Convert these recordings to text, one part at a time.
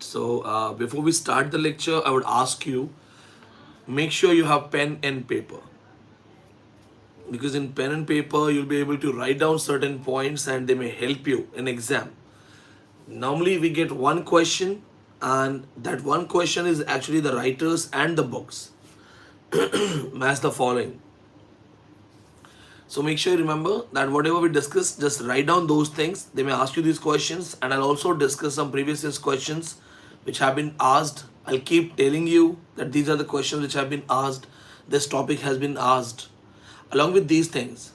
So before we start the lecture, I would ask you, make sure you have pen and paper, because in pen and paper you'll be able to write down certain points and they may help you in exam. Normally we get one question, and that one question is actually the writers and the books. Match the following. So make sure you remember that whatever we discuss, just write down those things. They may ask you these questions, and I'll also discuss some previous year's questions which have been asked. I'll keep telling you that these are the questions which have been asked. This topic has been asked. Along with these things,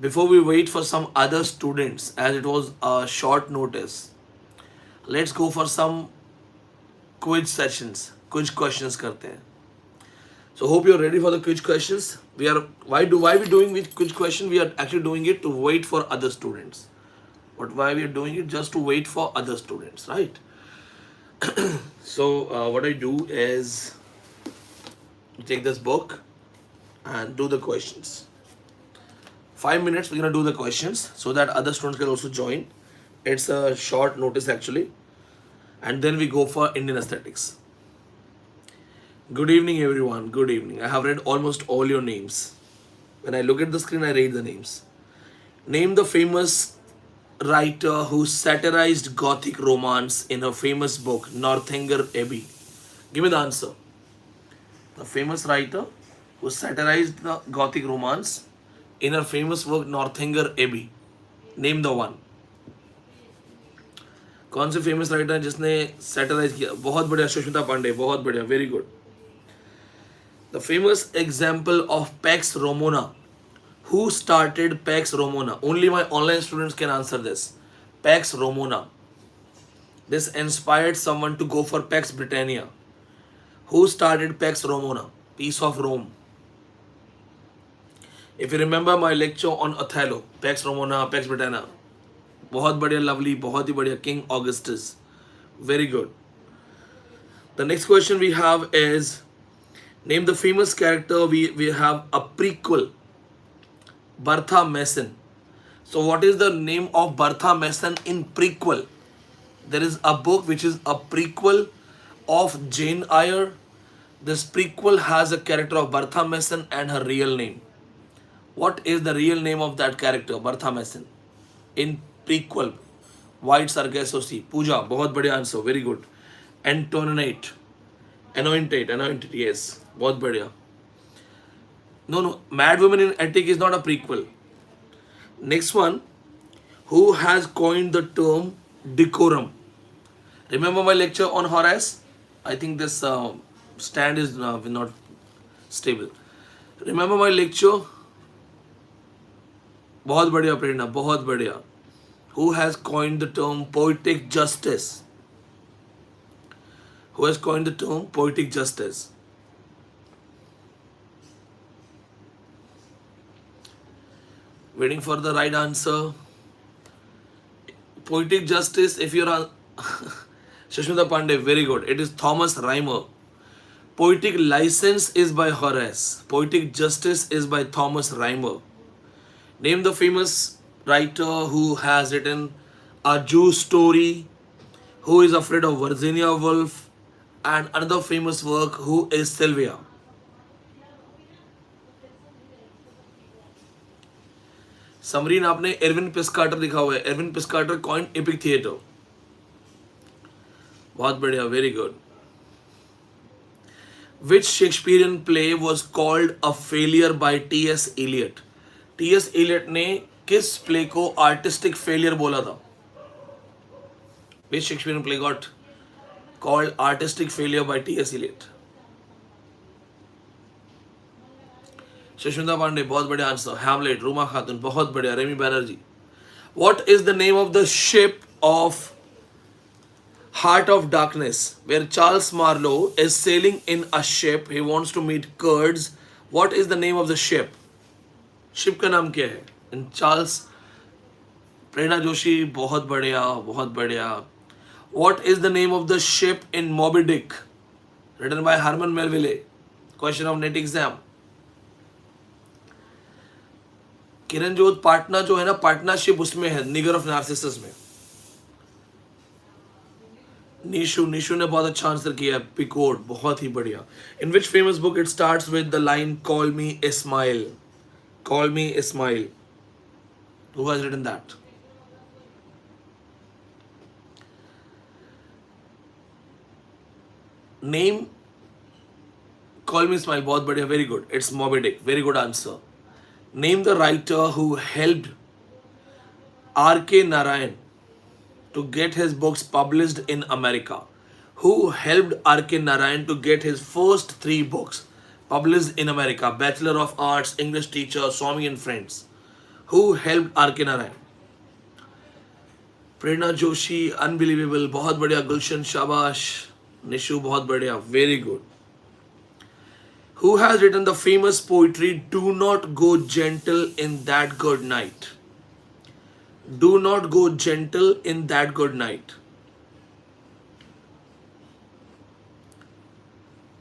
before we wait for some other students, as it was a short notice, let's go for some quiz sessions. Quiz questions karte hain. So hope you're ready for the quiz questions. Why we doing with quiz question? We are actually doing it to wait for other students. But why we are doing it? Just to wait for other students, right? So what I do is take this book and do the questions. 5 minutes we're gonna do the questions so that other students can also join. It's a short notice actually, and then we go for Indian aesthetics. Good evening, everyone. Good evening. I have read almost all your names. When I look at the screen, I read the names. Name the famous writer who satirized Gothic romance in her famous book, Northanger Abbey. Give me the answer. The famous writer who satirized the Gothic romance in her famous work, Northanger Abbey. Name the one. कौन से famous writer हैं जिसने satirise किया? बहुत बढ़िया, सुष्मिता पांडे, बहुत बढ़िया, very good. The famous example of Pax Romana. Who started Pax Romana? Only my online students can answer this. Pax Romana. This inspired someone to go for Pax Britannia. Who started Pax Romana? Peace of Rome. If you remember my lecture on Othello, Pax Romana, Pax Britannia. बहुत बढ़िया, lovely, बहुत ही बढ़िया. King Augustus. Very good. The next question we have is, name the famous character. We have a prequel, Bertha Mason. So what is the name of Bertha Mason in prequel? There is a book which is a prequel of Jane Eyre. This prequel has a character of Bertha Mason and her real name. What is the real name of that character, Bertha Mason, in prequel? White Sargasso Sea. Pooja, बहुत बढ़िया answer, very good. Antoinette, anointed, yes, बहुत बढ़िया. No, Mad Woman in Attic is not a prequel. Next one, who has coined the term decorum? Remember my lecture on Horace? I think this stand is not stable. Remember my lecture? बहुत बढ़िया प्रेरणा, बहुत बढ़िया. Who has coined the term poetic justice? Who has coined the term poetic justice? Waiting for the right answer. Poetic justice, if you're on Sushmita Pandey, very good. It is Thomas Rhymer. Poetic license is by Horace. Poetic justice is by Thomas Rhymer. Name the famous writer who has written A Jew Story, Who is Afraid of Virginia Woolf, and another famous work, Who is Sylvia? Samreen, आपने Irwin पिस्काटर लिखा हुआ है. Erwin Piscator coin epic theatre. बहुत बढ़िया, very good. Which Shakespearean play was called a failure by T.S. Eliot? T.S. Eliot ने किस play को artistic failure बोला था? Which Shakespearean play got called artistic failure by T.S. Eliot? Sushmita Pandey, बहुत बढ़िया answer. Hamlet, Ruma Khatun, बहुत बढ़िया. Remi Banerjee. What is the name of the ship of Heart of Darkness, where Charles Marlowe is sailing in a ship? He wants to meet Kurds. What is the name of the ship? Ship का नाम क्या है? इन Charles. प्रेरणा जोशी, बहुत बढ़िया, बहुत बढ़िया. What is the name of the ship in Moby Dick, written by Herman Melville? Question of net exam. किरण जोत, पाटना जो है ना, पाटना शिप उसमें है, निगर ऑफ नार्सिसस में. निशु ने बहुत अच्छा आंसर किया. पिकोड, बहुत ही बढ़िया. In which famous book it starts with the line "Call me Ismail"? Call me Ismail. Who has written that? Name. Call me Ismail. बहुत बढ़िया. Very good. It's Moby Dick. Very good answer. Name the writer who helped R.K. Narayan to get his books published in America. Who helped R.K. Narayan to get his first 3 books published in America? Bachelor of Arts, English teacher, Swami and Friends. Who helped R.K. Narayan? Prerna Joshi, unbelievable, बहुत बढ़िया. गुलशन, शाबाश. निशु, बहुत बढ़िया. Very good. Who has written the famous poetry "Do not go gentle in that good night"? Do not go gentle in that good night.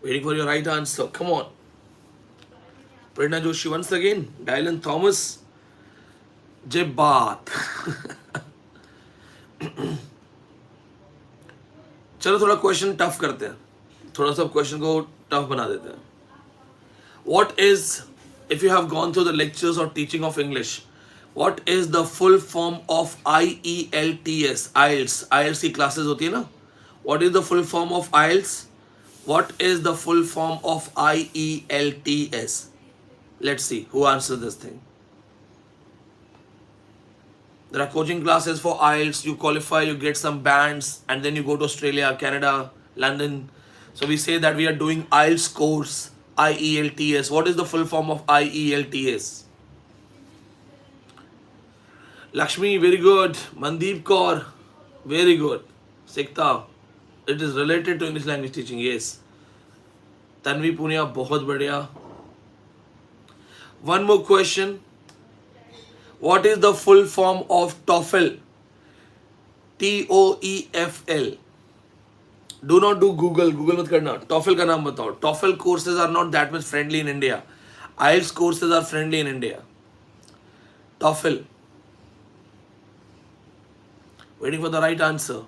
Waiting for your right answer. Come on. Prerna Joshi once again. Dylan Thomas. Jai baat. चलो थोड़ा question tough करते हैं. थोड़ा सा question को tough बना देते हैं. What is, if you have gone through the lectures or teaching of English, what is the full form of IELTS? IELTS. IELTS की classes होती है ना? What is the full form of IELTS? What is the full form of IELTS? Let's see who answers this thing. There are coaching classes for IELTS. You qualify, you get some bands, and then you go to Australia, Canada, London. So we say that we are doing IELTS course, IELTS. What is the full form of IELTS? Lakshmi, very good. Mandeep Kaur, very good. Sikta, it is related to English language teaching, yes. Tanvi Punia, बहुत बढ़िया. One more question. What is the full form of Toefl? TOEFL. Do not do Google. Google मत करना. Toefl का नाम बताओ. Toefl courses are not that much friendly in India. IELTS courses are friendly in India. Toefl. Waiting for the right answer.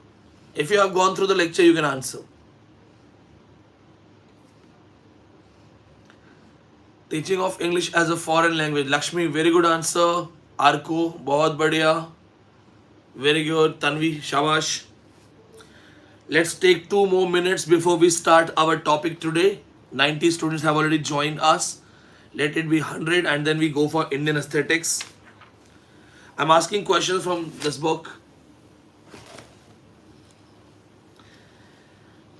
If you have gone through the lecture, you can answer. Teaching of English as a foreign language. Lakshmi, very good answer. Arko, बहुत बढ़िया. Very good. Tanvi, shabash. Let's take 2 more minutes before we start our topic today. 90 students have already joined us. Let it be 100 and then we go for Indian aesthetics. I'm asking questions from this book.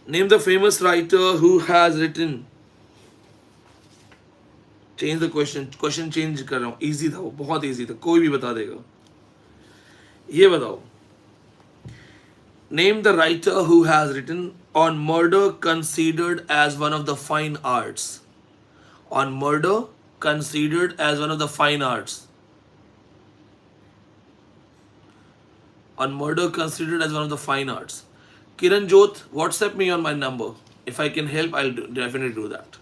Name the famous writer who has written. Change the question. Question change कर रहा हूँ. Easy था वो, बहुत easy था. कोई भी बता देगा. ये बताओ. Name the writer who has written on murder considered as one of the fine arts. On murder considered as one of the fine arts. On murder considered as one of the fine arts. Kiran Jot, WhatsApp me on my number. If I can help, I'll definitely do that.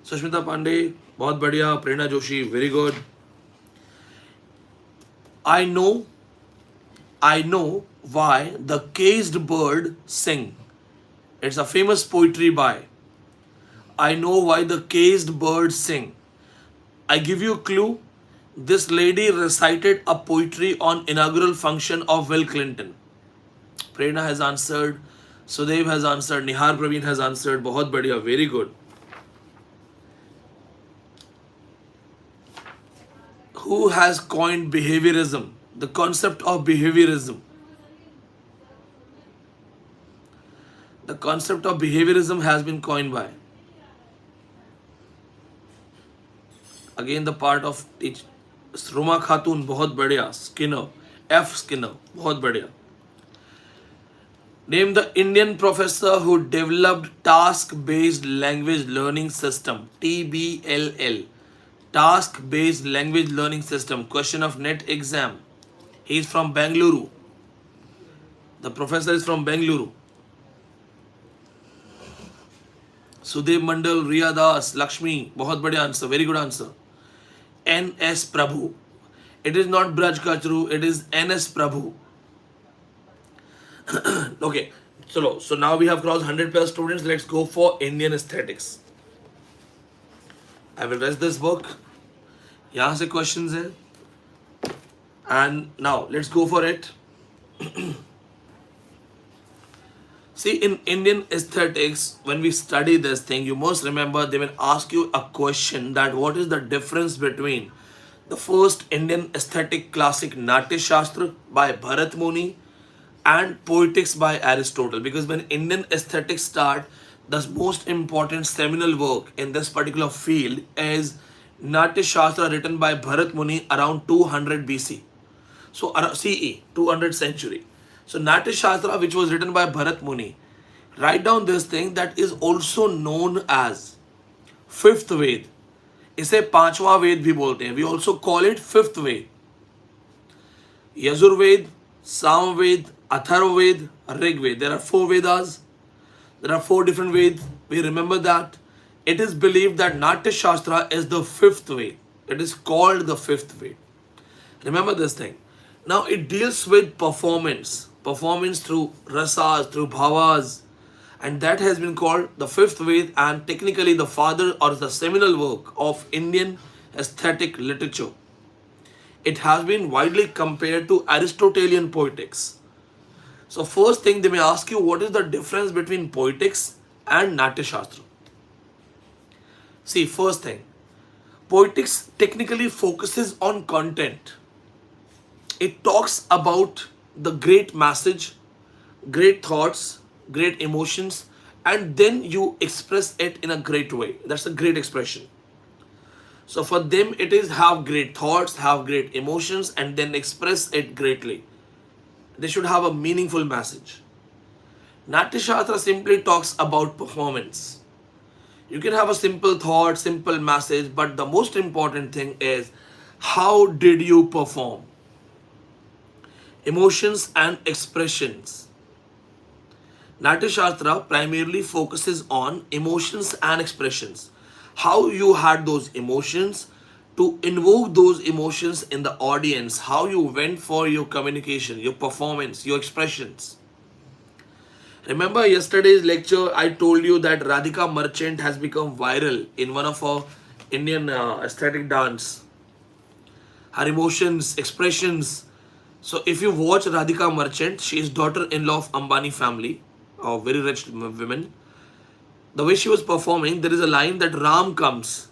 Sushmita Pandey, बहुत बढ़िया. Prerna Joshi, very good. I know why the caged bird sing. It's a famous poetry by. I know why the caged bird sing. I give you a clue. This lady recited a poetry on inaugural function of Bill Clinton. Prerna has answered. Sudev has answered. Nihar Praveen has answered. बहुत बढ़िया. Very good. Who has coined behaviorism? The concept of behaviorism. The concept of behaviorism has been coined by. Again, the part of teach. Ruma Khatun, बहुत बढ़िया. Skinner. F. Skinner, बहुत बढ़िया. Name the Indian professor who developed task-based language learning system. TBLL. Task-based language learning system. Question of NET exam. He is from Bengaluru. The professor is from Bengaluru. Sudev Mandal, Riya Das, Lakshmi. बहुत बढ़िया answer. Very good answer. N.S. Prabhu. It is not Braj Kachru. It is N.S. Prabhu. Okay. So now we have crossed 100 plus students. Let's go for Indian aesthetics. I will rest this book. यहाँ से questions है. And now let's go for it. See, in Indian aesthetics, when we study this thing, you must remember they will ask you a question that what is the difference between the first Indian aesthetic classic Natya Shastra by Bharat Muni and Poetics by Aristotle. Because when Indian aesthetics start, the most important seminal work in this particular field is Natya Shastra written by Bharat Muni around 200 BC. So CE, 200th century. So Natya Shastra, which was written by Bharat Muni, write down this thing that is also known as fifth Ved. इसे पांचवा वेद भी बोलते हैं. We also call it fifth Ved. Yajurved, Samved, Atharvaved, Rigved. There are 4 Vedas. There are 4 different Veds. We remember that. It is believed that Natya Shastra is the fifth Ved. It is called the fifth Ved. Remember this thing. Now it deals with performance through rasas, through bhavas, and that has been called the fifth Ved and technically the father or the seminal work of Indian aesthetic literature. It has been widely compared to Aristotelian poetics. So first thing they may ask you, what is the difference between poetics and Natya Shastra? See, first thing, poetics technically focuses on content. It talks about the great message, great thoughts, great emotions, and then you express it in a great way. That's a great expression. So for them, it is have great thoughts, have great emotions, and then express it greatly. They should have a meaningful message. Natya Shastra simply talks about performance. You can have a simple thought, simple message, but the most important thing is how did you perform? Emotions and expressions. Natya Shastra primarily focuses on emotions and expressions. How you had those emotions, to invoke those emotions in the audience, how you went for your communication, your performance, your expressions. Remember yesterday's lecture, I told you that Radhika Merchant has become viral in one of our Indian aesthetic dance. Her emotions, expressions. So if you watch Radhika Merchant, she is daughter-in-law of Ambani family, a very rich women. The way she was performing, there is a line that Ram comes.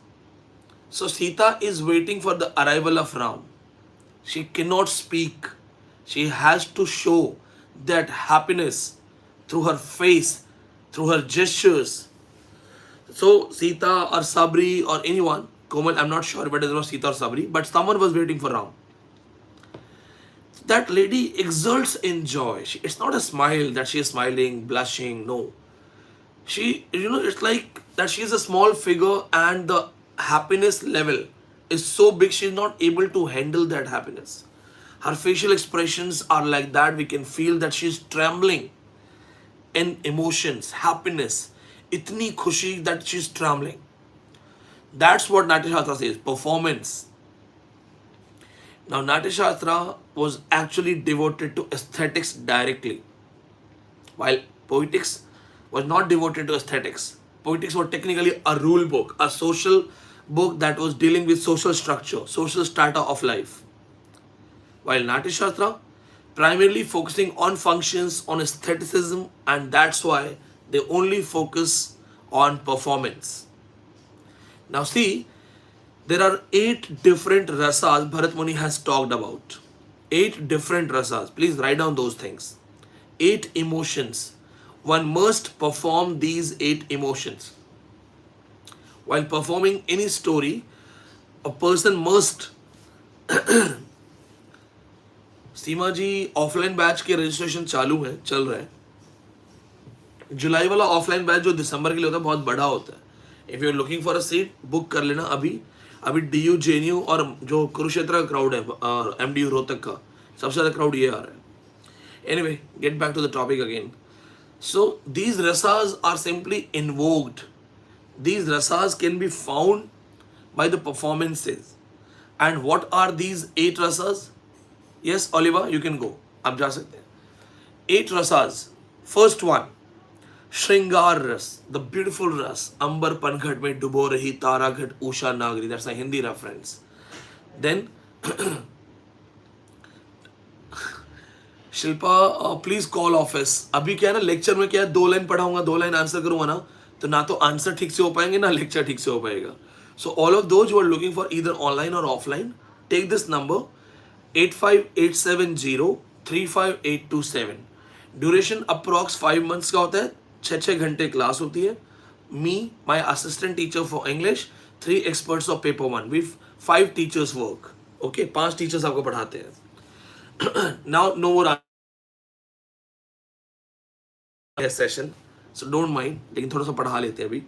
So Sita is waiting for the arrival of Ram. She cannot speak. She has to show that happiness through her face, through her gestures. So Sita or Sabri or anyone, Komal, I'm not sure whether it was Sita or Sabri, but someone was waiting for Ram. That lady exults in joy. It's not a smile that she is smiling, blushing, no. It's like that she is a small figure and the happiness level is so big she's not able to handle that happiness. Her facial expressions are like that. We can feel that she's trembling in emotions, happiness. Itni khushi that she's trembling. That's what Natya Shastra says, performance. Now, Natya Shastra was actually devoted to aesthetics directly, while poetics was not devoted to aesthetics. Poetics was technically a rule book, a social book that was dealing with social structure, social strata of life. While Natya Shastra primarily focusing on functions, on aestheticism, and that's why they only focus on performance. Now see, there are 8 different rasas Bharat Muni has talked about. 8 different rasas. Please write down those things. 8 emotions. One must perform these 8 emotions. While performing any story, a person must. Seema ji offline batch के registration चालू है, चल रहा है. जुलाई वाला offline batch जो दिसंबर के लिए होता है बहुत बड़ा होता है. If you are looking for a seat, book कर लेना अभी. अभी DU JNU और जो कुरुक्षेत्र का क्राउड है, MDU रोहतक का, सबसे ज़्यादा क्राउड ये आ रहा है. Anyway, get back to the topic again. So these rasas are simply invoked. These rasas can be found by the performances. And what are these 8 rasas? Yes, Oliver, you can go. आप जा सकते हैं. 8 rasas. First one, श्रृंगार रस, the beautiful रस, अंबर पनघट में डुबो रही तारा घट उषा नागरी. That's a Hindi reference. Then Shilpa please call office. अभी क्या है ना, लेक्चर में क्या है, 2 लाइन पढ़ाऊंगा, 2 लाइन आंसर करूंगा ना, तो ना तो आंसर ठीक से हो पाएंगे ना लेक्चर ठीक से हो पाएगा. So all of those who are looking for either online और offline, take this number 8587035827. Duration approx 5 months का होता है, 6 घंटे क्लास होती है. Me, my assistant teacher for English, 3 experts of paper 1, we 5 teachers work. Okay, 5 teachers आपको पढ़ाते हैं. Now no more session, so don't mind, लेकिन थोड़ा सा पढ़ा लेते हैं अभी.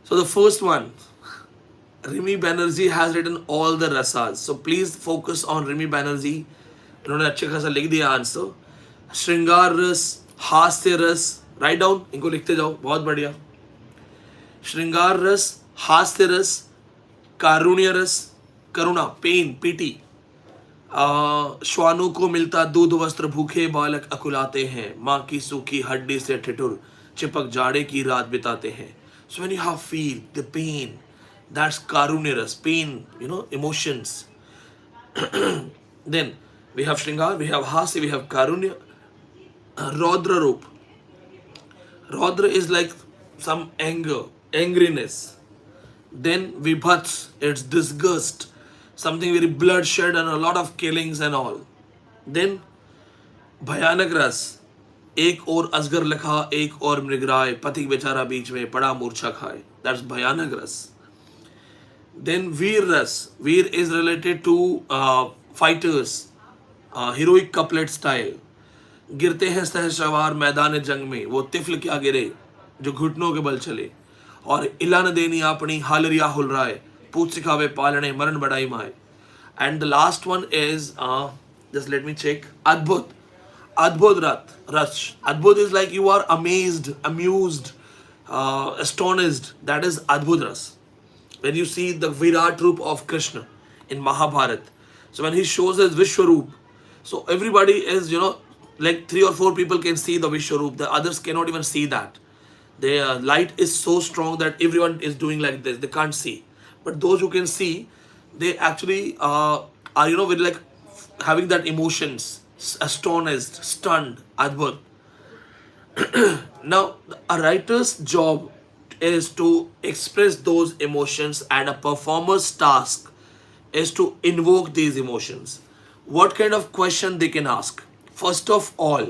So the first one, Rimi Banerjee has written all the rasas, so please focus on Rimi Banerjee. इन्होंने अच्छे खासा लिख दिया आंसर. श्रृंगार रस, हास्य रस, राइट डाउन, इनको लिखते जाओ, बहुत बढ़िया. श्रृंगार रस, हास्य रस, कारुण्य रस, करुणा, पेन, पीटी. श्वानों को मिलता दूध वस्त्र, भूखे बालक अकुलाते हैं, माँ की सूखी हड्डी से ठिठुर चिपक जाड़े की रात बिताते हैं. So when you have feel the pain, that's karunya ras, pain, emotions. Then we have shringar, we have hasi, we have karunya. Rodra roop. Rodra is like some anger, angriness. Then vibhats, it's disgust, something very bloodshed and a lot of killings and all. Then भयानक रस, एक और अजगर लिखा एक और मृगराय, पति बेचारा बीच में पड़ा मूर्छा खाए. That's भयानक रस. Then वीर रस, वीर is related to fighters, heroic couplet style. गिरते हैं सहसवार मैदान जंग में, वो तिफल क्या गिरे जो घुटनों के बल चले, और इला न देनी अपनी हालरिया हुल राय, पूछ सिखावे पालने मरण बढ़ाई माए. And the last one is just let me check, अद्भुत, अद्भुत रस. अद्भुत is like you are amazed, amused, astonished. That is अद्भुत रस. When you see the Virat Roop of Krishna in Mahabharata, so when he shows his Vishwaroop, so everybody is, like 3 or 4 people can see the Vishwaroop, the others cannot even see that. The light is so strong that everyone is doing like this, they can't see. But those who can see, they actually are, very like having that emotions, astonished, stunned, adbhut. Now, a writer's job is to express those emotions, and a performer's task is to invoke these emotions. What kind of question they can ask? First of all,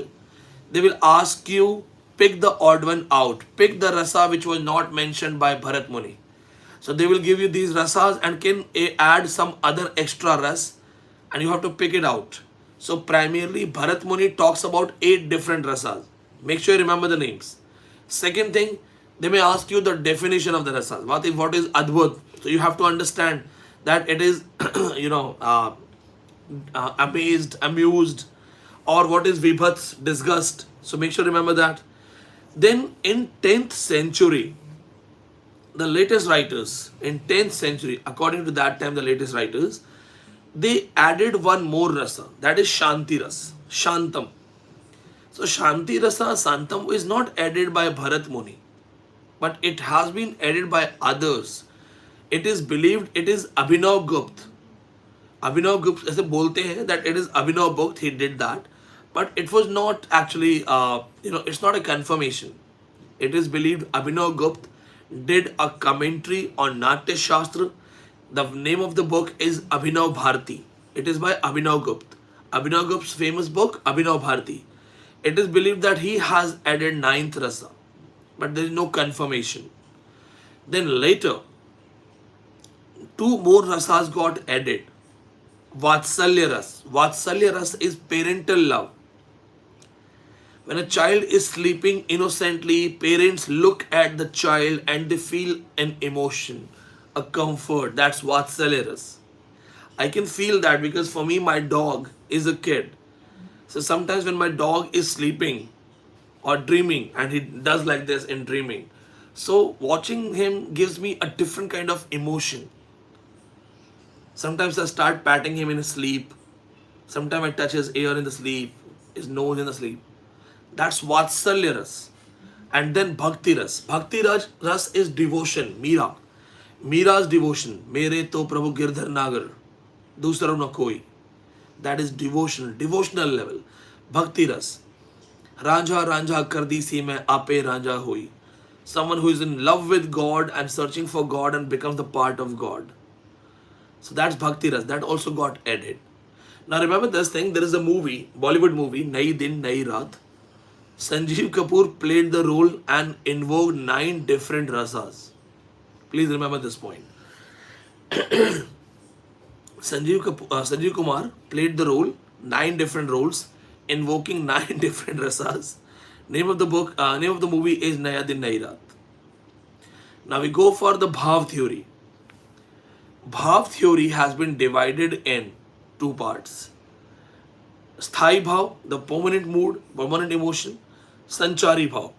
they will ask you, pick the odd one out. Pick the rasa which was not mentioned by Bharat Muni. So they will give you these rasas and can add some other extra ras, and you have to pick it out. So primarily Bharat Muni talks about 8 different rasas. Make sure you remember the names. Second thing, they may ask you the definition of the rasas. What is adbhut? So you have to understand that it is, amazed, amused, or what is vibhats, disgust. So make sure you remember that. Then in 10th century, the latest writers, in 10th century, according to that time, the latest writers, they added one more rasa, that is Shanti Ras, Shantam. So Shanti Rasa, Shantam is not added by Bharat Muni, but it has been added by others. It is believed it is Abhinav Gupta. Abhinav Gupta, ऐसे बोलते हैं that it is Abhinav Gupta, he did that, but it was not actually, it's not a confirmation. It is believed Abhinav Gupta did a commentary on Natya Shastra. The name of the book is Abhinav Bharati. It is by Abhinav Gupta. Abhinav Gupta's famous book, Abhinav Bharati. It is believed that he has added 9th rasa, but there is no confirmation. Then later, 2 more rasas got added. Vatsalya Ras. Vatsalya Ras is parental love. When a child is sleeping innocently, parents look at the child and they feel an emotion, a comfort. That's Vatsalya Ras. I can feel that because for me, my dog is a kid. So sometimes when my dog is sleeping or dreaming, and he does like this in dreaming, so watching him gives me a different kind of emotion. Sometimes I start patting him in his sleep. Sometimes I touch his ear in the sleep, his nose in the sleep. That's Vatsalya Ras. And then Bhakti Ras. Ras is devotion, Meera. Meera's devotion. Mere to Prabhu Girdhar Nagar. Dusra na koi. That is devotional level. Bhakti Ras. Ranja Ranja Kardi Si Main Ape Ranja Hoi. Someone who is in love with God and searching for God and becomes the part of God. So that's Bhakti Ras. That also got added. Now remember this thing, there is a movie, Bollywood movie, Nai Din Nai Raat. Sanjeev Kapoor played the role and invoked 9 different rasas. Please remember this point. Sanjeev Kumar played the role, 9 different roles, invoking 9 different rasas. Name of the movie is Naya Din Nai Raat. Now we go for the Bhav Theory. Bhav Theory has been divided in 2 parts. Sthai Bhav, the permanent mood, permanent emotion. Sanchari Bhav,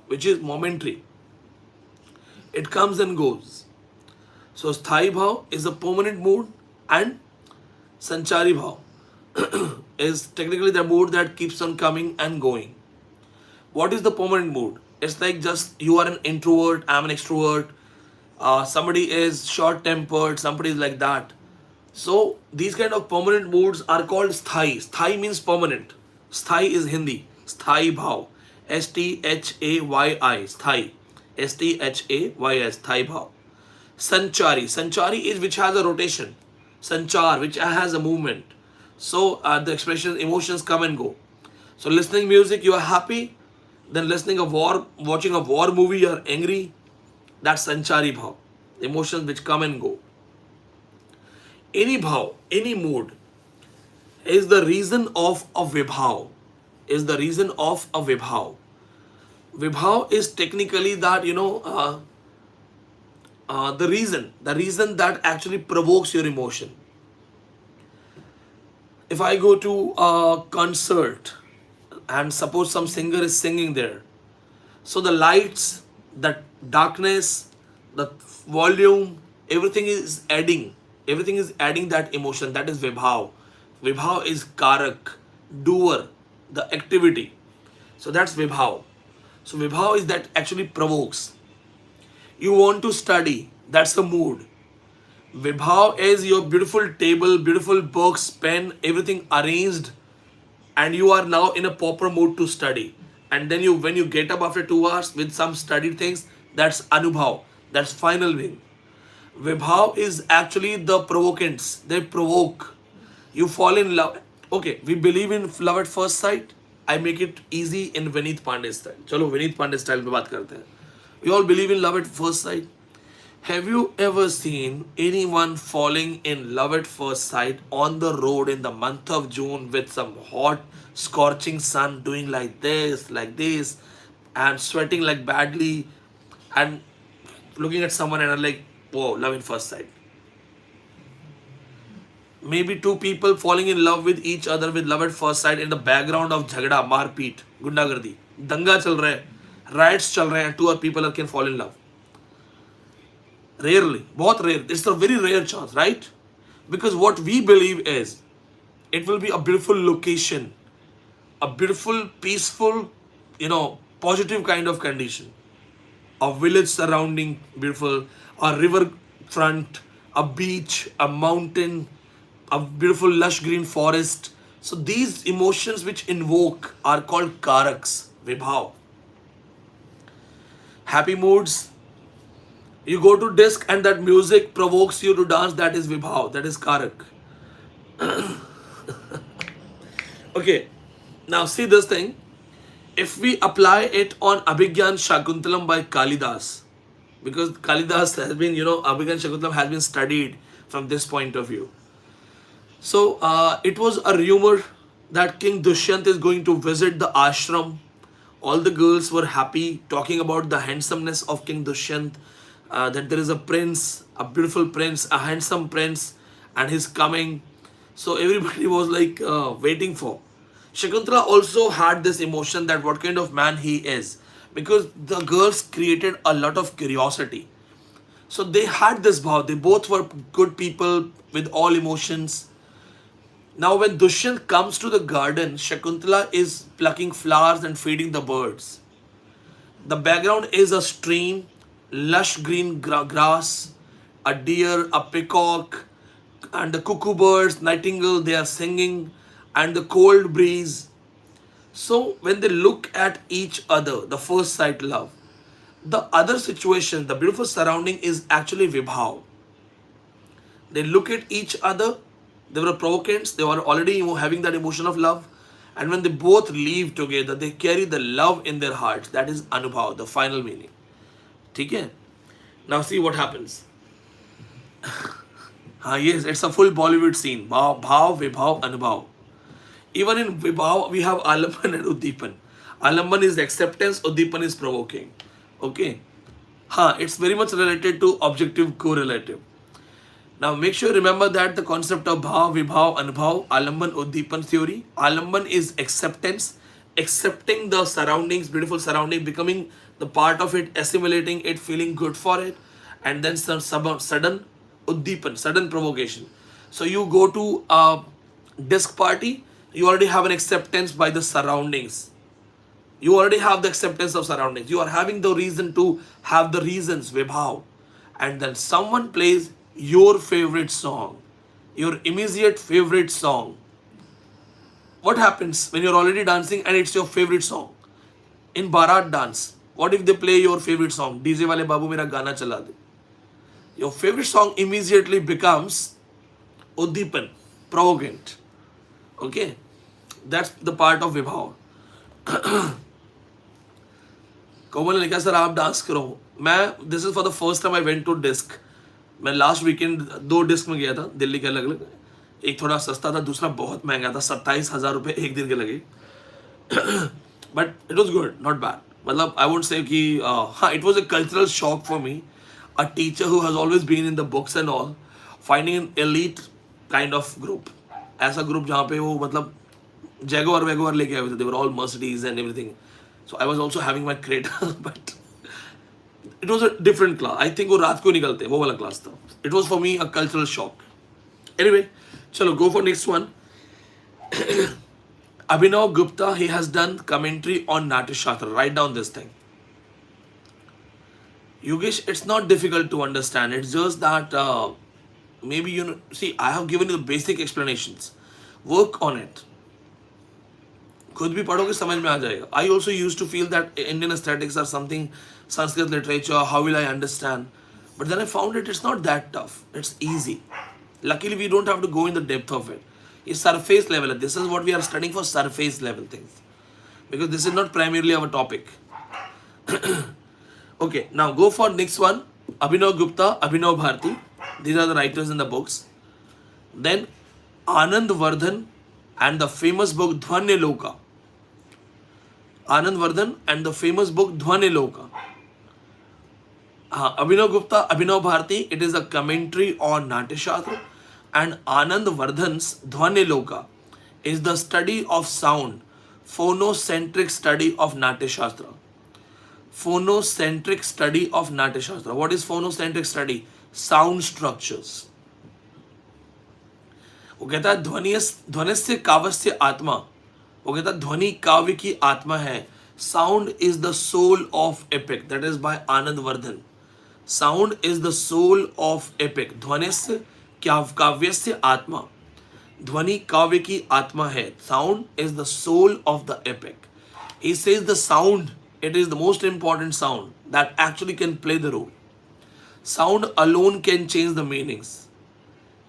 which is momentary. It comes and goes. So Sthai Bhav is the permanent mood and Sanchari Bhav is technically the mood that keeps on coming and going. What is the permanent mood? It's like just you are an introvert, I'm an extrovert. Somebody is short-tempered, somebody is like that. So these kind of permanent moods are called sthai. Sthai means permanent. Sthai is Hindi. Sthai Bhav. S-T-H-A-Y-I. Sthai. S-T-H-A-Y-S. Sthai Bhav. Sanchari. Sanchari is which has a rotation. Sanchar, which has a movement. So the expression emotions come and go. So listening music, you are happy. Then watching a war movie, you are angry. That's Sanchari Bhav. Emotions which come and go. Any bhav, any mood is the reason of a vibhav. Is the reason of a vibhav. Vibhav is technically that, the reason that actually provokes your emotion. If I go to a concert and suppose some singer is singing there, so the lights, the darkness, the volume, everything is adding that emotion. That is vibhav. Vibhav is karak, doer, the activity. So that's vibhav. So vibhav is that actually provokes. You want to study, that's the mood. Vibhav is your beautiful table, beautiful books, pen, everything arranged, and you are now in a proper mood to study. And then when you get up after 2 hours with some studied things, that's anubhav, that's final win. Vibhav is actually the provocants. They provoke. You fall in love. Okay, we believe in love at first sight. I make it easy in Vineet Pandey style. Chalo, Vineet Pandey style में बात करते हैं. We all believe in love at first sight. Have you ever seen anyone falling in love at first sight on the road in the month of June with some hot, scorching sun doing like this, and sweating like badly, and looking at someone and are like, whoa, love at first sight. Maybe 2 people falling in love with each other with love at first sight in the background of jhagda, marpeet, gundagardi, danga chal raha hai, riots chal rahe hain, 2 people can fall in love. Rarely, बहुत rare. It's a very rare chance, right? Because what we believe is, it will be a beautiful location, a beautiful, peaceful, positive kind of condition. A village surrounding beautiful, a river front, a beach, a mountain, a beautiful lush green forest. So these emotions which invoke are called karaks, vibhav. Happy moods. You go to disc and that music provokes you to dance, that is vibhav, that is karak. Okay, now see this thing. If we apply it on Abhigyan Shakuntalam by Kalidas, because Kalidas has been, Abhigyan Shakuntalam has been studied from this point of view. So it was a rumor that King Dushyant is going to visit the ashram. All the girls were happy, talking about the handsomeness of King Dushyant, that there is a prince, a beautiful prince, a handsome prince, and he's coming. So everybody was like waiting for. Shakuntala also had this emotion that what kind of man he is, because the girls created a lot of curiosity. So they had this bhav. They both were good people with all emotions. Now, when Dushyant comes to the garden, Shakuntala is plucking flowers and feeding the birds. The background is a stream, lush green grass, a deer, a peacock, and the cuckoo birds, nightingale, they are singing, and the cold breeze. So, when they look at each other, the first sight love. The other situation, the beautiful surrounding is actually Vibhav. They look at each other, they were provocants, they were already having that emotion of love. And when they both leave together, they carry the love in their hearts. That is Anubhav, the final meaning. Okay? Now see what happens. Yes, it's a full Bollywood scene. Bhav, Vibhav, Anubhav. Even in Vibhav, we have Alamban and Uddipan. Alamban is acceptance, Uddipan is provoking. Okay? It's very much related to objective correlative. Now make sure you remember that the concept of Bhav, Vibhav, Anubhav, Alamban, Uddipan theory. Alamban is acceptance, accepting the surroundings, beautiful surrounding, becoming the part of it, assimilating it, feeling good for it, and then some sudden Uddipan, sudden provocation. So you go to a disc party, you already have an acceptance by the surroundings. You already have the acceptance of surroundings. You are having the reason to have the reasons, Vibhav. And then someone plays your favorite song, your immediate favorite song. What happens when you're already dancing and it's your favorite song? In Bharat dance, what if they play your favorite song? DJ wale babu mera gana chala de. Your favorite song immediately becomes Uddipan, provocant. Okay? That's the part of Vibhav. कोमल ने लिखा sir आप dance करो. मैं this is for the first time I went to disc. मैं last weekend 2 disc में गया था दिल्ली के अलग अलग. एक थोड़ा सस्ता था, दूसरा बहुत महंगा था, 27,000 रुपये एक दिन के लगे. But it was good, not bad. मतलब आई वोंट से कि it was a cultural shock for me, a teacher who has always been in the books and all, finding an elite kind of group. ऐसा group जहाँ पे वो मतलब Jaguar वैगुआर लेके आए हुए थे. They were all Mercedes and everything. So I was also having my Creta, but it was a different class. I think वो रात को निकलते वो वाला class था. It was for me a cultural shock. Anyway, चलो go for next one. Abhinav Gupta, he has done commentary on Natya Shastra. Write down this thing. Yogesh, it's not difficult to understand. It's just that maybe you know. See, I have given you the basic explanations. Work on it. खुद भी पढ़ोगे समझ में आ जाएगा. I also used to feel that Indian aesthetics are something, Sanskrit literature, how will I understand? But then I found it's not that tough. It's easy. Luckily, we don't have to go in the depth of it. It's surface level. This is what we are studying for, surface level things. Because this is not primarily our topic. Okay, now go for next one. Abhinav Gupta, Abhinav Bharti. These are the writers in the books. Then Anand Vardhan and the famous book Dhvaniloka. Anand Vardhan and the famous book Dhvaniloka. Abhinav Gupta, Abhinav Bharti, it is a commentary on Natya Shastra, and Anand Vardhan's Dhvaniloka is the study of sound, phonocentric study of Natya Shastra. Phonocentric study of Natya Shastra. What is phonocentric study? Sound structures. वो कहता है ध्वनिस्य काव्यस्य आत्मा. वो कहता है ध्वनि काव्य की आत्मा है. Sound is the soul of epic. That is by Anandavardhan. Sound is the soul of epic. ध्वनिस्य काव्यस्य आत्मा. ध्वनि काव्य की आत्मा है. Sound is the soul of the epic. He says the sound, it is the most important sound that actually can play the role. Sound alone can change the meanings.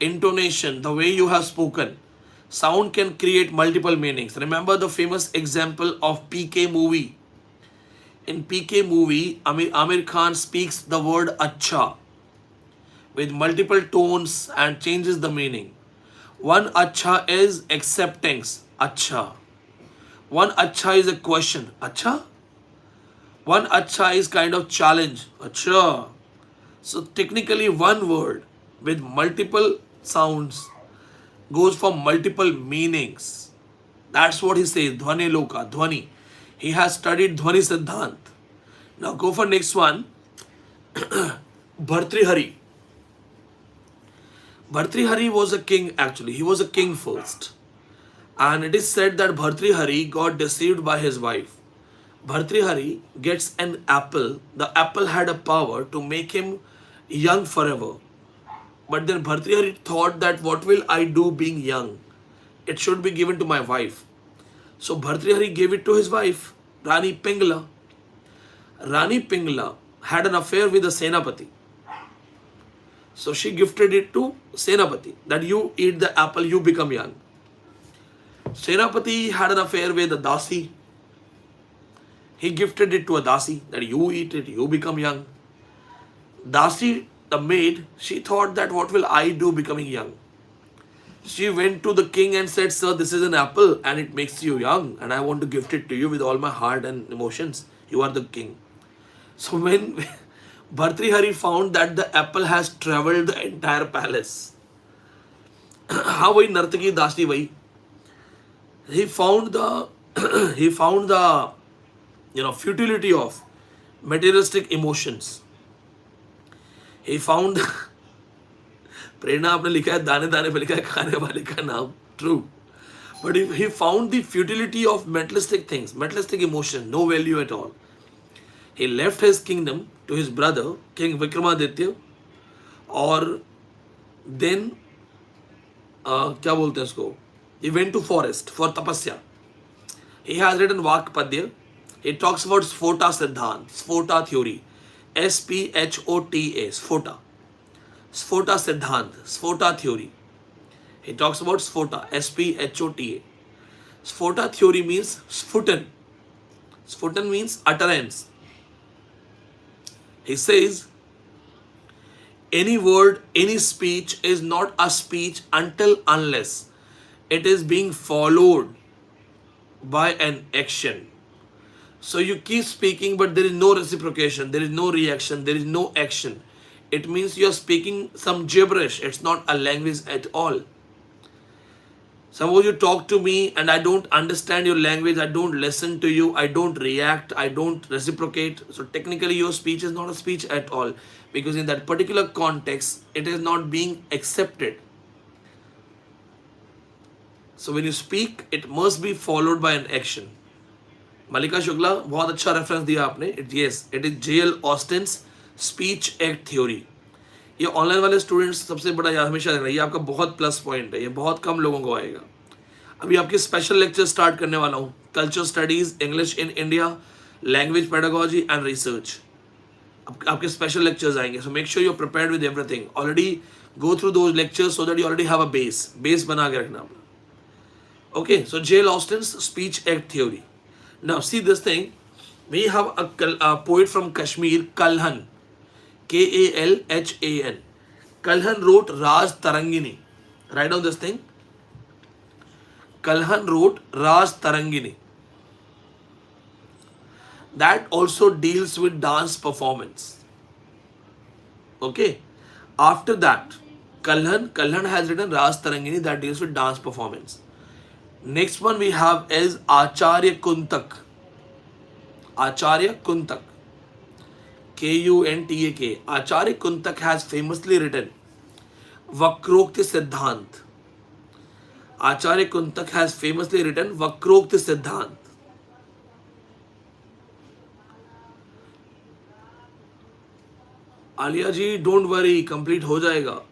Intonation, the way you have spoken. Sound can create multiple meanings. Remember the famous example of PK movie. In PK movie, Amir Khan speaks the word acha with multiple tones and changes the meaning. One acha is acceptance. Acha. One acha is a question. Acha? One acha is kind of challenge. Acha. So technically one word with multiple sounds goes for multiple meanings. That's what he says. Dhvani Loka, Dhvani. He has studied Dhvani Siddhant. Now go for next one. Bhartrihari. Bhartrihari was a king actually. He was a king first. And it is said that Bhartrihari got deceived by his wife. Bhartrihari gets an apple. The apple had a power to make him young forever. But then Bhartrihari thought that what will I do being young? It should be given to my wife. So Bhartrihari gave it to his wife, Rani Pingla. Rani Pingla had an affair with the Senapati. So she gifted it to Senapati, that you eat the apple, you become young. Senapati had an affair with a Dasi. He gifted it to a Dasi, that you eat it, you become young. Dasi, the maid, she thought that what will I do becoming young? She went to the king and said, sir, this is an apple and it makes you young and I want to gift it to you with all my heart and emotions. You are the king. So when Bhartrihari found that the apple has traveled the entire palace, how wahi Nartaki Dasi wahi? He found the futility of materialistic emotions. He found प्रेरणा आपने लिखा है दाने दाने पे लिखा है खाने वाले का नाम true, but he found the futility of materialistic things, materialistic emotion, no value at all. He left his kingdom to his brother King Vikramaditya, और then क्या बोलते हैं उसको, he went to forest for tapasya. He has written Vakpadya. He talks about Sphota Siddhant, Sphota theory, SPHOTA, Sphota. Sphota Siddhant, Sphota theory. He talks about Sphota, SPHOTA. Sphota theory means Sphutan. Sphutan means utterance. He says, any word, any speech is not a speech unless it is being followed by an action. So you keep speaking, but there is no reciprocation, there is no reaction, there is no action. It means you are speaking some gibberish. It's not a language at all. Suppose you talk to me and I don't understand your language, I don't listen to you, I don't react, I don't reciprocate. So technically your speech is not a speech at all, because in that particular context, it is not being accepted. So when you speak, it must be followed by an action. Malika Shukla, बहुत अच्छा reference दिया आपने. Yes, it is J.L. Austin's speech act theory. ये online वाले students सबसे बड़ा याद हमेशा रखना, ये आपका बहुत प्लस पॉइंट है, ये बहुत कम लोगों को आएगा. अभी आपके स्पेशल लेक्चर स्टार्ट करने वाला हूँ, culture studies, English in India, language pedagogy and research. आपके स्पेशल लेक्चर्स आएंगे. So make sure you are prepared with everything. Already go through those lectures so that you already have a base बना के रखना अपना. Okay, so J.L. Austin's speech act theory. Now see this thing. We have a poet from Kashmir, Kalhan, Kalhan. Kalhan wrote Raj Tarangini. Write down this thing. Kalhan wrote Raj Tarangini. That also deals with dance performance. Okay. After that, Kalhan has written Raj Tarangini that deals with dance performance. Next one we have is Acharya Kuntak. Acharya Kuntak. Kuntak. Acharya Kuntak has famously written Vakrokti Siddhant. Acharya Kuntak has famously written Vakrokti Siddhant. Alia ji don't worry, complete हो जाएगा.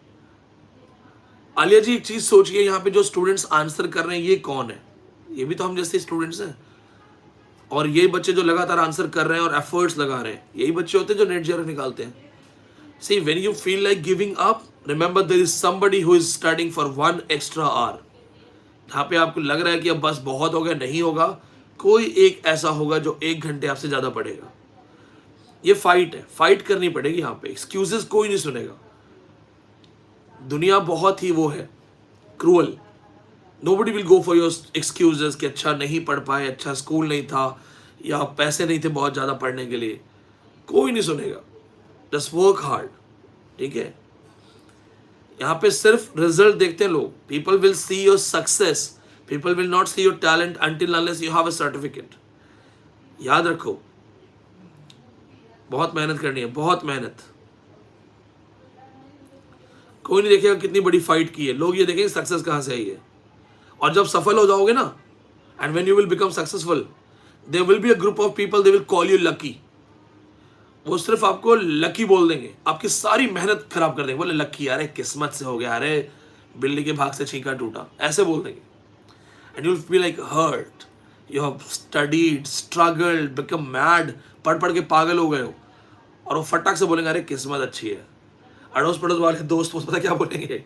आलिया जी एक चीज सोचिए, यहाँ पे जो students answer कर रहे हैं ये कौन है? ये भी तो हम जैसे स्टूडेंट्स हैं. और ये बच्चे जो लगातार आंसर कर रहे हैं और एफर्ट्स लगा रहे हैं, यही बच्चे होते हैं जो नेट जेआरएफ निकालते हैं. See when you feel like giving up, remember there is somebody who is studying for 1 extra hour. जहाँ पे आपको लग रहा है कि अब बस बहुत हो गया, नहीं होगा, कोई एक ऐसा होगा जो 1 घंटे आपसे ज्यादा पढ़ेगा. ये फाइट है, फाइट करनी पड़ेगी यहाँ पे. एक्सक्यूजेस कोई नहीं सुनेगा. दुनिया बहुत ही वो है, cruel. Nobody will go for your excuses कि अच्छा नहीं पढ़ पाए, अच्छा स्कूल नहीं था, या पैसे नहीं थे बहुत ज़्यादा पढ़ने के लिए. कोई नहीं सुनेगा. Just work hard. ठीक है. यहाँ पे सिर्फ रिजल्ट देखते हैं लोग. People will see your success, people will not see your talent until unless you have a certificate. याद रखो, बहुत मेहनत करनी है, बहुत मेहनत. कोई नहीं देखेगा कितनी बड़ी फाइट की है, लोग ये देखेंगे सक्सेस कहाँ से आई है। और जब सफल हो जाओगे ना, and when you will become successful, there will be a group of people, they will call you lucky. वो सिर्फ आपको लकी बोल देंगे, आपकी सारी मेहनत खराब कर देंगे, बोले लकी, अरे किस्मत से हो गया, अरे बिल्ली के भाग से छींका टूटा, ऐसे बोल देंगे। And you will feel like hurt, you have studied, struggled, become mad, पढ़ पढ़ के पागल हो गए हो, और वो फटाक से बोलेंगे अरे किस्मत अच्छी है। अड़ोस पड़ोस वाले दोस्त पता क्या बोलेंगे,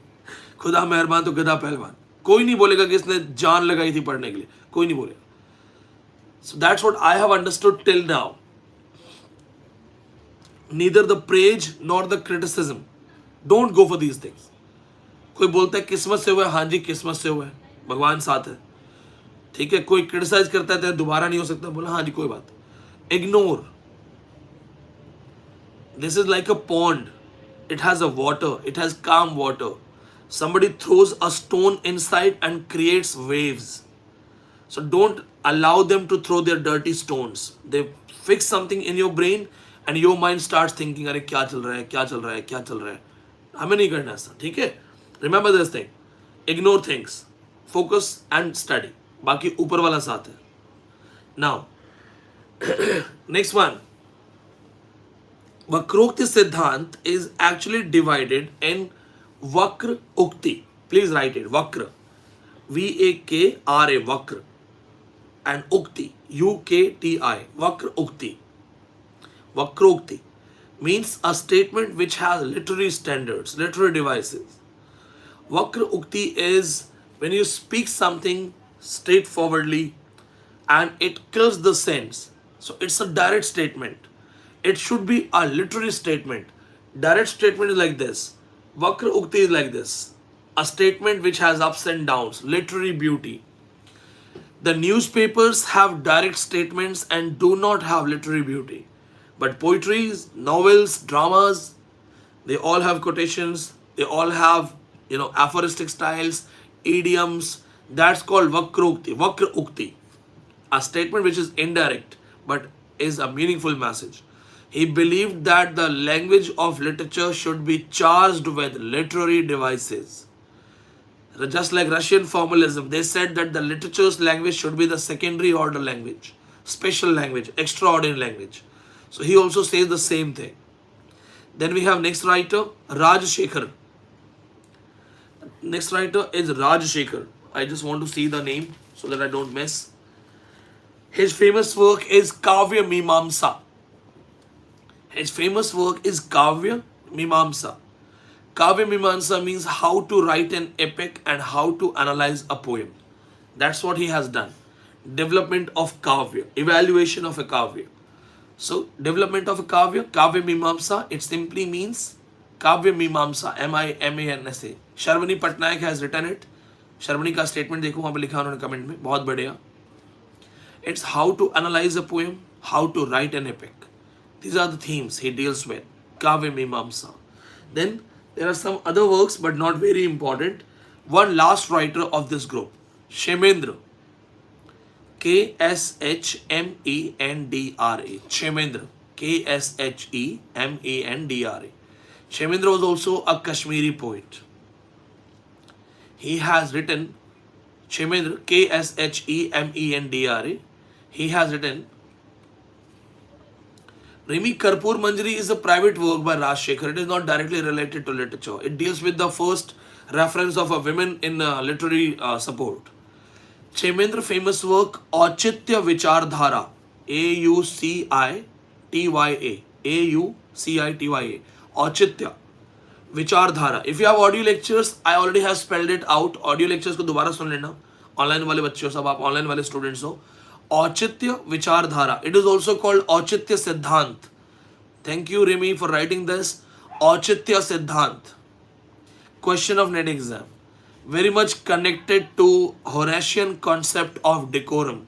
खुदा मेहरबान तो गधा पहलवान। कोई नहीं बोलेगा कि इसने जान लगाई थी पढ़ने के लिए, कोई नहीं बोलेगा। So that's what I have understood till now. Neither the praise nor the criticism, don't go for these things. कोई बोलता है किस्मत से हुआ है, हाँ जी किस्मत से हुआ है, भगवान साथ है, ठीक है। कोई क्रिटिसाइज करता है दोबारा नहीं हो सकता, बोला हाँ जी कोई बात। Ignore, this is like a pond, it has a water, it has calm water. Somebody throws a stone inside and creates waves. So don't allow them to throw their dirty stones. They fix something in your brain and your mind starts thinking अरे क्या चल रहा है, क्या चल रहा है, क्या चल रहा है। हमें नहीं करना ऐसा, ठीक है। Remember this thing, ignore things, focus and study, बाकी ऊपर वाला साथ है। Now next one, वक्रोक्ति सिद्धांत is actually divided in वक्र उक्ति. Please write it. वक्र, VAKRA, वक्र, and ukti, UKTI, वक्र ukti. Vakrokti means a statement which has literary standards, literary devices. Vakra ukti is when you speak something straightforwardly and it kills the sense. So it's a direct statement. It should be a literary statement. Direct statement is like this. Vakra ukti is like this. A statement which has ups and downs, literary beauty. The newspapers have direct statements and do not have literary beauty. But poetries, novels, dramas, they all have quotations. They all have, aphoristic styles, idioms. That's called Vakrokti, Vakra Ukti. A statement which is indirect but is a meaningful message. He believed that the language of literature should be charged with literary devices. Just like Russian formalism, they said that the literature's language should be the secondary order language, special language, extraordinary language. So he also says the same thing. Then we have next writer, Raj Shekhar. Next writer is Raj Shekhar. I just want to see the name so that I don't miss. His famous work is Kavya Mimamsa. His famous work is Kavya Mimamsa. Kavya Mimamsa means how to write an epic and how to analyze a poem. That's what he has done. Development of Kavya, evaluation of a Kavya. So, development of a Kavya, Kavya Mimamsa, it simply means Kavya Mimamsa, MIMANSA. Sharvani Patnaik has written it. Sharvani का statement देखो वहाँ पे लिखा उन्होंने comment में, बहुत बढ़िया. It's how to analyze a poem, how to write an epic. These are the themes he deals with. Kavya Mimamsa. Then there are some other works but not very important. One last writer of this group, Kshemendra. Kshemendra. Kshemendra. Kshemendra. Kshemendra was also a Kashmiri poet. He has written, Kshemendra, Kshemendra. He has written, Rimi Karpur Manjari is a private work by Raj Shekhar. It is not directly related to literature. It deals with the first reference of a women in literary support. Kshemendra famous work, Auchitya Vichardhara. Aucitya. Aucitya. Auchitya Vichardhara. If you have audio lectures, I already have spelled it out. Audio lectures को दोबारा सुन लेना. Online वाले बच्चे हो सब, आप online वाले students हो. Auchitya Vichardhara. It is also called Auchitya Siddhant. Thank you, Remy, for writing this. Auchitya Siddhant. Question of net exam. Very much connected to Horatian concept of decorum.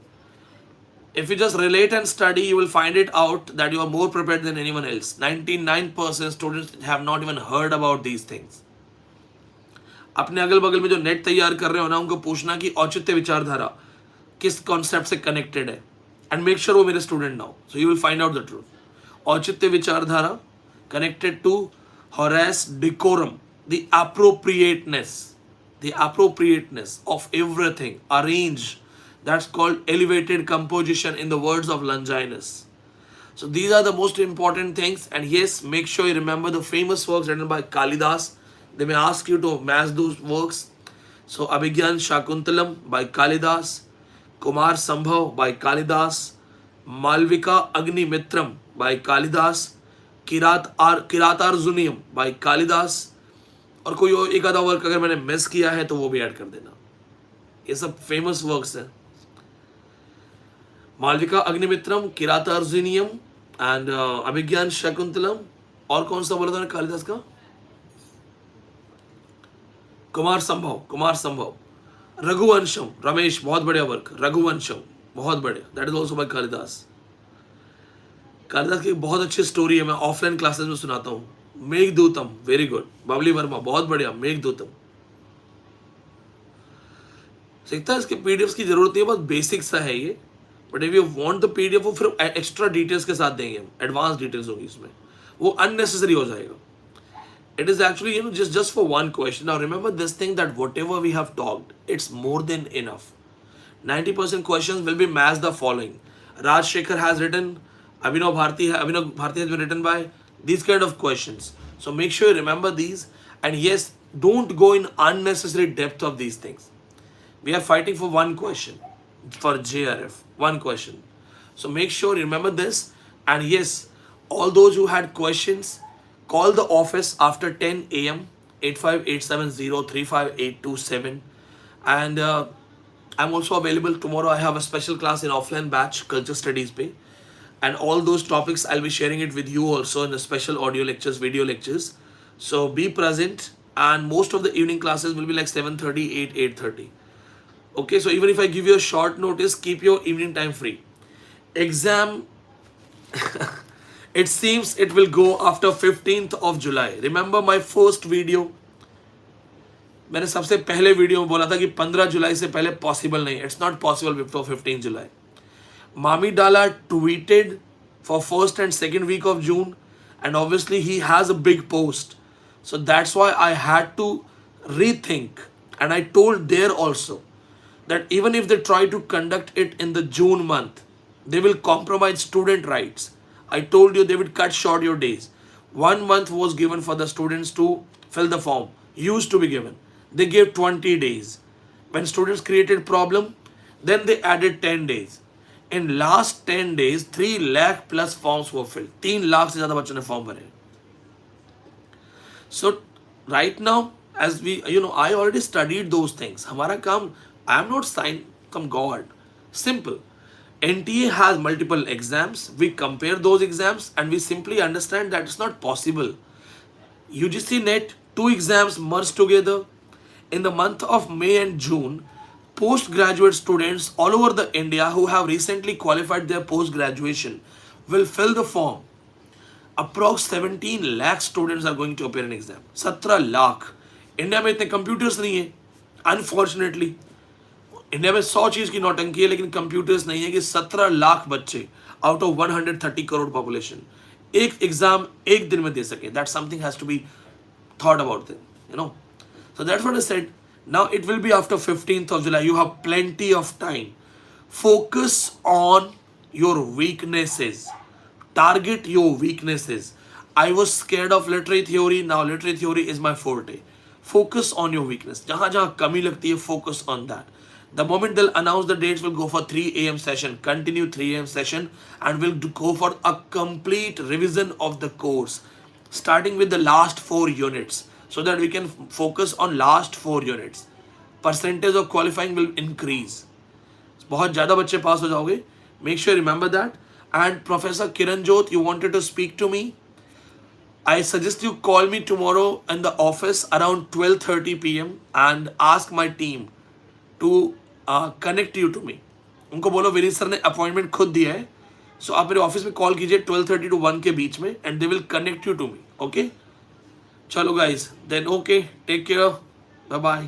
If you just relate and study, you will find it out that you are more prepared than anyone else. 99% students have not even heard about these things. अपने अगल बगल में जो net तैयार कर रहे हो ना, उनको पूछना कि औचित्य विचारधारा किस कॉन्सेप्ट से कनेक्टेड है, एंड मेक श्योर वो मेरे स्टूडेंट ना हो, so you will find out the truth. औचित्य विचारधारा connected to Horace decorum. the appropriateness, of everything arranged. That's called elevated composition in the words of Longinus. So these are the most important things. And yes, make sure you remember the famous works written by Kalidas. They may ask you to match those works. So Abhigyan Shakuntalam by Kalidas, Kumar Sambhav by Kalidas, Malvika Agni Mitram by Kalidas, Kiratarjuniyam by Kalidas. और कोई और एक आधा work अगर मैंने miss किया है तो वो भी ऐड कर देना. ये सब फेमस वर्क्स हैं. मालविका अग्निमित्रम, किरातार्जुनीयम एंड अभिज्ञान शकुंतलम. और कौन सा बोला था कालिदास का? कुमार संभव. रघुवंशम, रमेश, बहुत बढ़िया वर्क. रघुवंशम बहुत बढ़िया, that is also by Kalidas. Kalidas की बहुत अच्छी स्टोरी है, मैं ऑफलाइन क्लासेस में सुनाता हूँ. Meghadutam, very good. बबली वर्मा, बहुत बढ़िया. मेघदूतम सीखता है. इसके पीडीएफ की जरूरत नहीं है, बस बेसिक सा है ये. But if you want the PDF वो फिर एक्स्ट्रा डिटेल्स के साथ देंगे हम. एडवांस डिटेल्स होगी इसमें, वो अननेसेसरी हो जाएगा. It is actually, just for one question. Now remember this thing, that whatever we have talked, it's more than enough. 90% questions will be matched the following. Raj Shekhar has written, Abhinav Bharti has been written by these kind of questions. So make sure you remember these. And yes, don't go in unnecessary depth of these things. We are fighting for one question for JRF. One question. So make sure you remember this. And yes, all those who had questions, call the office after 10 a.m. 85870-35827. And I'm also available tomorrow. I have a special class in offline batch, Culture Studies Pay. And all those topics, I'll be sharing it with you also in the special audio lectures, video lectures. So be present. And most of the evening classes will be like 7:30, 8:30. Okay, so even if I give you a short notice, keep your evening time free. Exam... It seems it will go after 15th of July. Remember my first video? मैंने सबसे पहले video में बोला था कि 15 जुलाई से पहले possible नहीं. It's not possible before 15 July. Mami Dala tweeted for first and second week of June, and obviously he has a big post. So that's why I had to rethink, and I told there also that even if they try to conduct it in the June month, they will compromise student rights. I told you they would cut short your days. 1 month was given for the students to fill the form. Used to be given. They gave 20 days. When students created problem, then they added 10 days. In last 10 days, 3 lakh plus forms were filled. 3 lakh से ज़्यादा बच्चों ने form भरे. So right now, as we, I already studied those things. हमारा काम, I am not signed from God. Simple. NTA has multiple exams. We compare those exams and we simply understand that it's not possible. UGC-NET, 2 exams merged together. In the month of May and June, postgraduate students all over the India who have recently qualified their post-graduation will fill the form. Approx 17 lakh students are going to appear in exam. 17 lakh. India में इतने computers नहीं है. Unfortunately. India में 100 चीज़ की नौटंकी है, लेकिन computers नहीं है कि 17 लाख बच्चे आउट ऑफ 130 करोड़ पॉपुलेशन एक एग्जाम एक दिन में दे सके. That something has to be thought about them, So that's what I said. Now it will be after 15th of July. You have plenty of time. Focus on your weaknesses. Target your weaknesses. I was scared of literary theory. Now literary theory is my forte. Focus on your weakness. जहाँ जहाँ कमी लगती है, focus on that. The moment they'll announce the dates, we'll go for 3 a.m. session, continue 3 a.m. session, and we'll go for a complete revision of the course, starting with the last 4 units, so that we can focus on last 4 units. Percentage of qualifying will increase. बहुत ज़्यादा बच्चे पास हो जाओगे. Make sure you remember that. And Professor Kiranjot, you wanted to speak to me. I suggest you call me tomorrow in the office around 12:30 p.m. and ask my team to connect you to me. उनको बोलो Vineet sir ने appointment खुद दिया है, सो आप मेरे office में call कीजिए 12:30 to 1 के बीच में, and they will connect you to me. Okay, चलो guys, then okay, take care, bye bye.